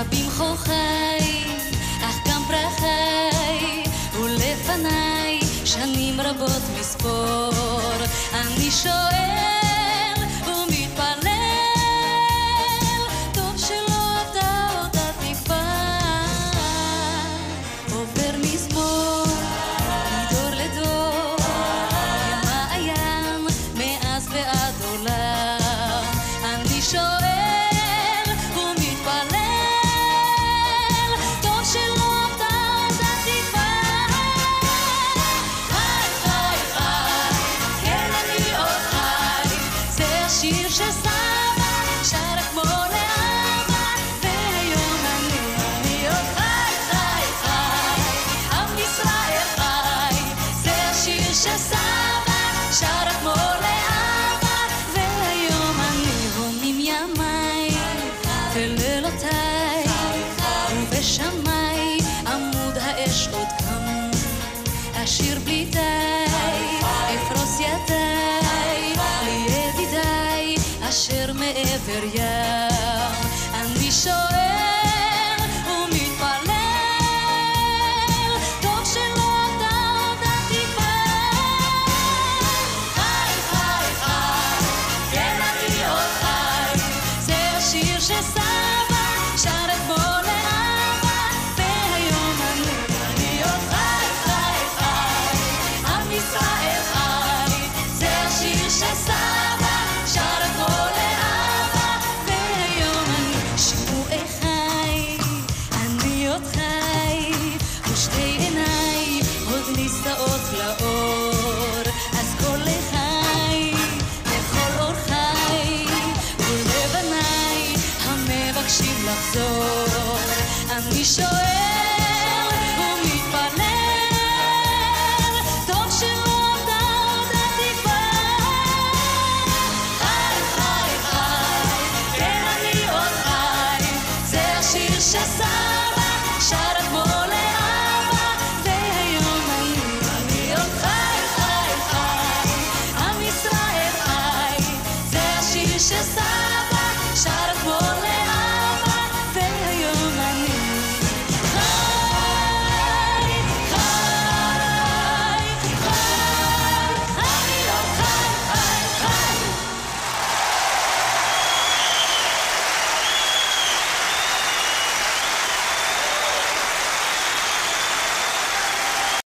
רבים חוכי, אך גם פרחי, ולפניי שנים רבות מספור. אני שואל ומתפלל, טוב שלא עבדה אותה תקווה. עובר מזמור מדור לדור, כמעיין מאז ועד עולם. אני שואל שיר שסבא שר כמו לאבא, והיום אני עוד חי, חי, חי, עם ישראל חי. זה השיר שסבא שר כמו לאבא, והיום אני הונים ימיי ולילותיי, ובשמי עמוד האש עוד קם. אשיר בלי די, אפרוס ידיי לידידיי אשר מעבר ים. אני שואל ומתפלל, טוב שלא עבדה אותה תקווה. חי, חי, חי, כן אני עוד חי. זה השיר שסבא שר כמו לאבא, והיום אני עוד חי, חי, חי, עם ישראל חי. זה השיר שסבא שר כמו לאבא, והיום אני שימועי חי. אני עוד חי, ושתי עיניי עוד נישאות לאור. אז כל לחי לכל אור חי, ולבניי המבקשים לחזור. אני שואל ומתפלל, טוב שלא עבדה אותה תקווה. חי, חי, חי, כן אני עוד חי. זה השיר שסבא שר כמו